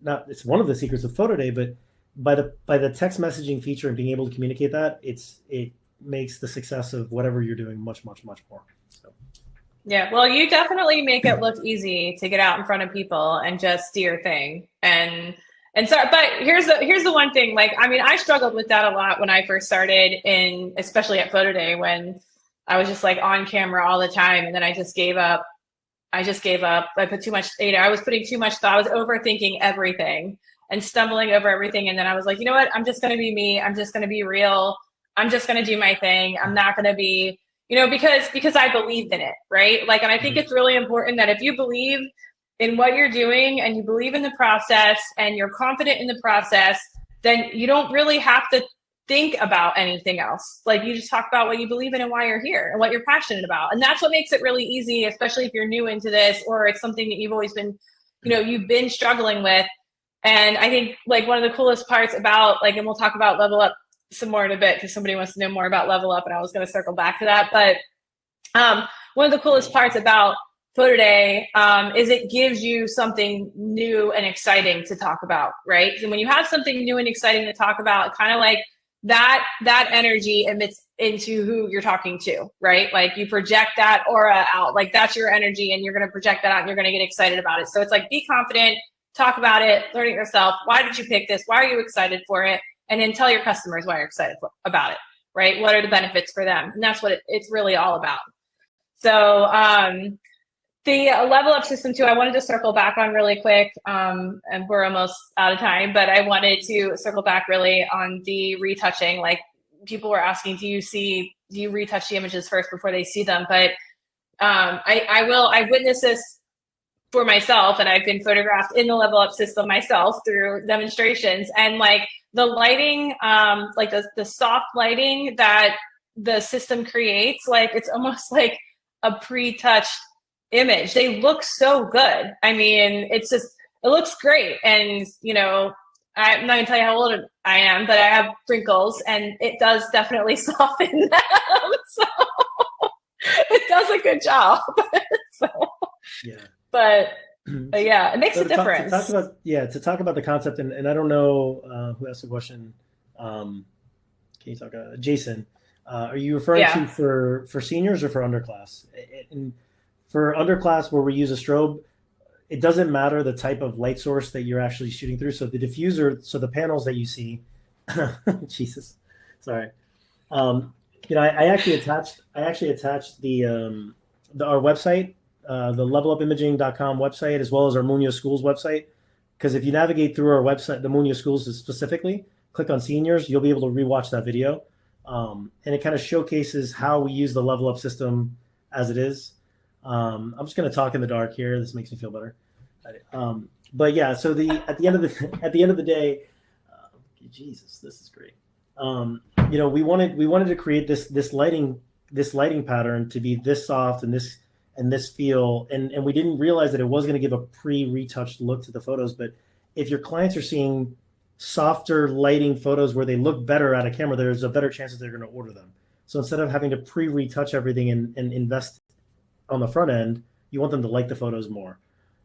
it's one of the secrets of PhotoDay, but by the text messaging feature and being able to communicate that, it makes the success of whatever you're doing much, much, much more. So. Yeah, well, you definitely make it look easy to get out in front of people and just do your thing. And so, but here's the one thing, like, I mean, I struggled with that a lot when I first started especially at PhotoDay, when I was just like on camera all the time. And then I just gave up. I put too much, I was putting too much thought. I was overthinking everything and stumbling over everything. And then I was like, you know what? I'm just going to be me. I'm just going to be real. I'm just going to do my thing. I'm not going to be, because I believed in it. Right. Like, and I think it's really important that if you believe in what you're doing and you believe in the process and you're confident in the process, then you don't really have to think about anything else. Like, you just talk about what you believe in and why you're here and what you're passionate about. And that's what makes it really easy, especially if you're new into this, or it's something that you've always been, you've been struggling with. And I think like one of the coolest parts about and we'll talk about Level Up some more in a bit because somebody wants to know more about Level Up, and I was going to circle back to that. But one of the coolest parts about PhotoDay is it gives you something new and exciting to talk about, right? And when you have something new and exciting to talk about, kind of like that energy emits into who you're talking to, right? Like you project that aura out, like that's your energy and you're going to project that out and you're going to get excited about it. So it's like, be confident, talk about it, learn it yourself. Why did you pick this? Why are you excited for it? And then tell your customers why you're excited about it, right? What are the benefits for them? And that's what it's really all about. So the level up system too, I wanted to circle back on really quick, and we're almost out of time, but I wanted to circle back really on the retouching. Like people were asking, do you retouch the images first before they see them? But I've witnessed this for myself, and I've been photographed in the level up system myself through demonstrations, and like the lighting, like the soft lighting that the system creates, like it's almost like a pre-touched image. They look so good. I mean, it looks great. And, you know, I'm not gonna tell you how old I am, but I have wrinkles and it does definitely soften them. So it does a good job. So, yeah. But yeah, it makes a difference. To talk about the concept, and I don't know who asked the question. Can you talk, Jason? Are you referring to for seniors or for underclass? And for underclass, where we use a strobe, it doesn't matter the type of light source that you're actually shooting through. So the diffuser, so the panels that you see, Jesus, sorry. You know, I actually attached the our website, the levelupimaging.com website, as well as our Muñoz Schools website. Because if you navigate through our website, the Muñoz Schools specifically, click on seniors, you'll be able to rewatch that video. And it kind of showcases how we use the level up system as it is. I'm just going to talk in the dark here. This makes me feel better. But yeah, so at the end of the day, Jesus, this is great. You know, we wanted to create this lighting pattern to be this soft and this feel, and we didn't realize that it was going to give a pre-retouched look to the photos. But if your clients are seeing softer lighting photos where they look better at a camera, there's a better chance that they're going to order them. So instead of having to pre-retouch everything and invest on the front end, you want them to like the photos more,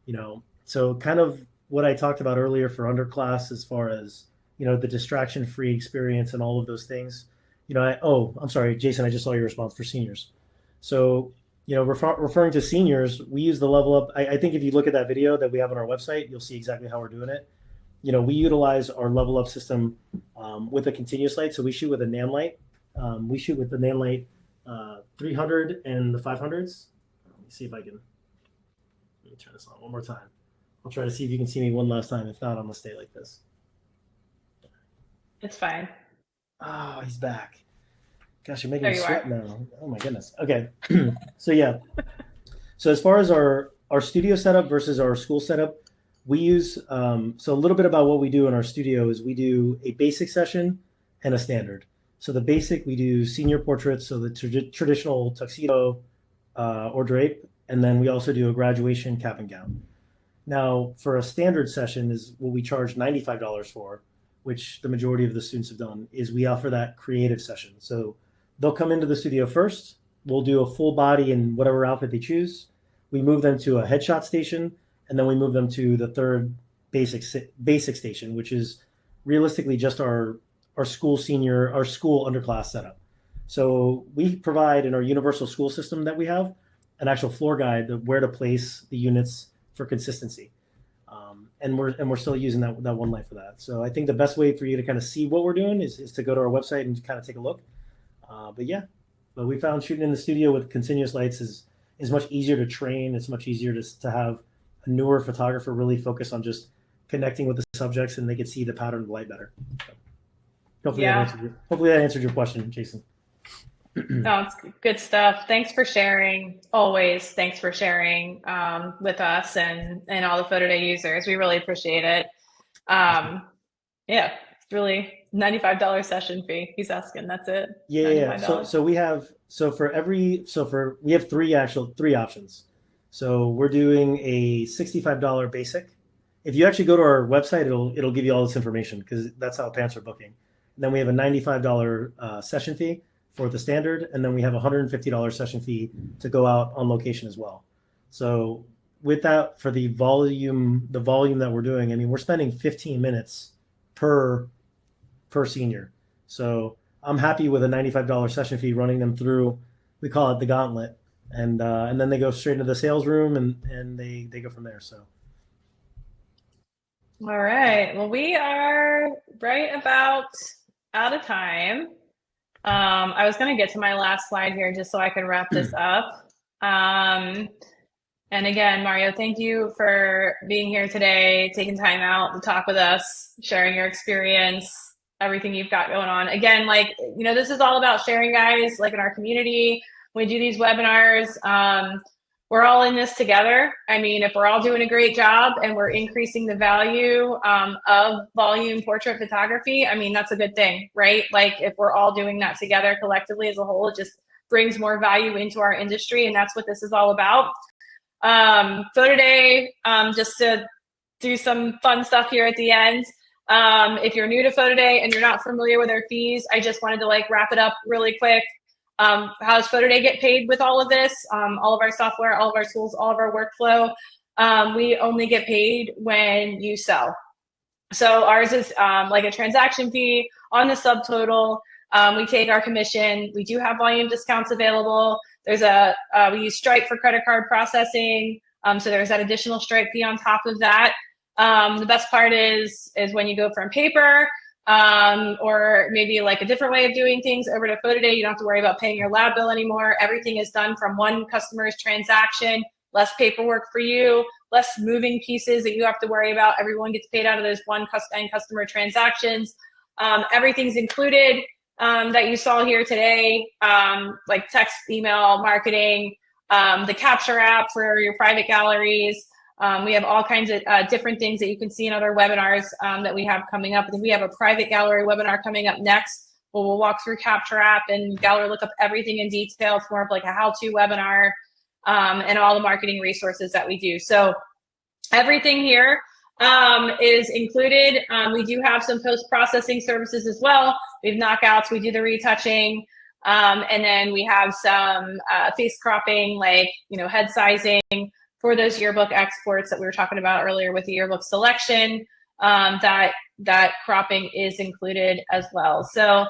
you know? So kind of what I talked about earlier for underclass, as far as, you know, the distraction-free experience and all of those things, you know, I'm sorry, Jason, I just saw your response for seniors. So, you know, referring to seniors, we use the level up. I think if you look at that video that we have on our website, you'll see exactly how we're doing it. You know, we utilize our level up system with a continuous light. So we shoot with a NAN light. We shoot with the NAN light 300 and the 500s. Let me see if I can. Let me turn this on one more time. I'll try to see if you can see me one last time. If not, I'm gonna stay like this. It's fine. Oh, he's back. Gosh, you're making me sweat now. Oh my goodness. Okay. So yeah. So as far as our studio setup versus our school setup, we use, so a little bit about what we do in our studio is we do a basic session and a standard. So the basic, we do senior portraits, so the traditional tuxedo or drape, and then we also do a graduation cap and gown. Now, for a standard session is what we charge $95 for, which the majority of the students have done, is we offer that creative session. So they'll come into the studio first, we'll do a full body in whatever outfit they choose, we move them to a headshot station, and then we move them to the third basic station, which is realistically just our school underclass setup. So we provide in our universal school system that we have an actual floor guide of where to place the units for consistency. And we're still using that one light for that. So I think the best way for you to kind of see what we're doing is to go to our website and kind of take a look. But we found shooting in the studio with continuous lights is much easier to train. It's much easier to have a newer photographer really focus on just connecting with the subjects, and they could see the pattern of the light better. So hopefully that answered your question, Jason. No, it's good stuff. Thanks for sharing. Always, thanks for sharing with us and all the PhotoDay users. We really appreciate it. Yeah, it's really $95 session fee. He's asking. That's it. Yeah. So we have we have three options. So we're doing a $65 basic. If you actually go to our website, it'll give you all this information because that's how pants are booking. And then we have a $95 session fee for the standard, and then we have a $150 session fee to go out on location as well. So with that, for the volume that we're doing, I mean, we're spending 15 minutes per senior. So I'm happy with a $95 session fee running them through. We call it the gauntlet, and then they go straight into the sales room and they go from there. So. All right. Well, we are right about out of time. I was going to get to my last slide here just so I could wrap this up. And again, Mario, thank you for being here today, taking time out to talk with us, sharing your experience, everything you've got going on. Again, like, you know, this is all about sharing, guys, like in our community. When we do these webinars, we're all in this together. I mean, if we're all doing a great job and we're increasing the value of volume portrait photography, I mean, that's a good thing, right? Like if we're all doing that together collectively as a whole, it just brings more value into our industry. And that's what this is all about. PhotoDay, just to do some fun stuff here at the end. If you're new to PhotoDay and you're not familiar with our fees, I just wanted to like wrap it up really quick. How does PhotoDay get paid with all of this? All of our software, all of our tools, all of our workflow. We only get paid when you sell. So ours is like a transaction fee on the subtotal. We take our commission. We do have volume discounts available. There's we use Stripe for credit card processing. So there's that additional Stripe fee on top of that. The best part is when you go from paper, or maybe like a different way of doing things over to PhotoDay, you don't have to worry about paying your lab bill anymore. Everything is done from one customer's transaction, less paperwork for you, less moving pieces that you have to worry about. Everyone gets paid out of those one customer transactions. Everything's included that you saw here today, like text, email, marketing, the Capture app for your private galleries. We have all kinds of different things that you can see in other webinars that we have coming up. I think we have a private gallery webinar coming up next where we'll walk through Capture app and gallery lookup, everything in detail. It's more of like a how-to webinar and all the marketing resources that we do. So everything here is included. We do have some post-processing services as well. We have knockouts, we do the retouching, and then we have some face cropping, like, you know, head sizing, for those yearbook exports that we were talking about earlier with the yearbook selection, that cropping is included as well. So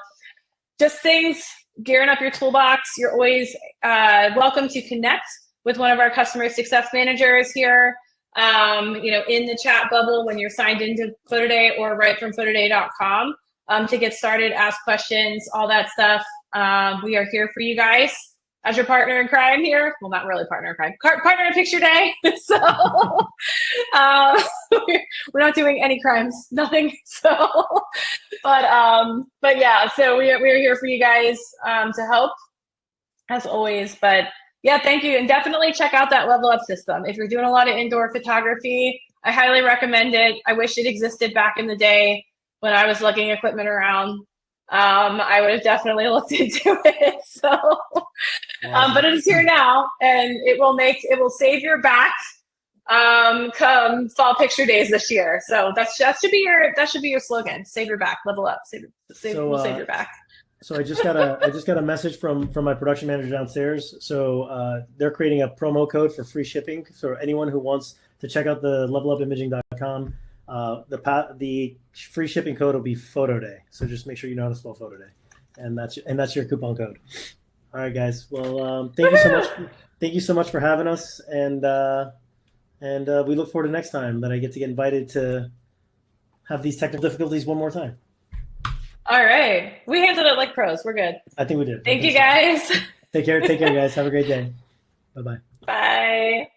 just things, gearing up your toolbox. You're always welcome to connect with one of our customer success managers here, you know, in the chat bubble when you're signed into PhotoDay or right from photoday.com to get started, ask questions, all that stuff. We are here for you guys. As your partner in crime here, well, not really partner in crime, partner in Picture Day. So we're not doing any crimes, nothing. So, but yeah, so we are here for you guys to help as always. But yeah, thank you, and definitely check out that Level Up system if you're doing a lot of indoor photography. I highly recommend it. I wish it existed back in the day when I was lugging equipment around. I would have definitely looked into it. So, but it is here now, and it will save your back come fall picture days this year. So that should be your slogan: save your back, level up, save your back. So I just got a message from my production manager downstairs. So they're creating a promo code for free shipping. So anyone who wants to check out the levelupimaging.com. The free shipping code will be PhotoDay. So just make sure you know how to spell PhotoDay, and that's your coupon code. All right, guys. Well, thank you so much. Thank you so much for having us, and we look forward to next time that I get invited to have these technical difficulties one more time. All right, we handled it like pros. We're good. I think we did. Thank you, guys. Take care, guys. Have a great day. Bye-bye. Bye.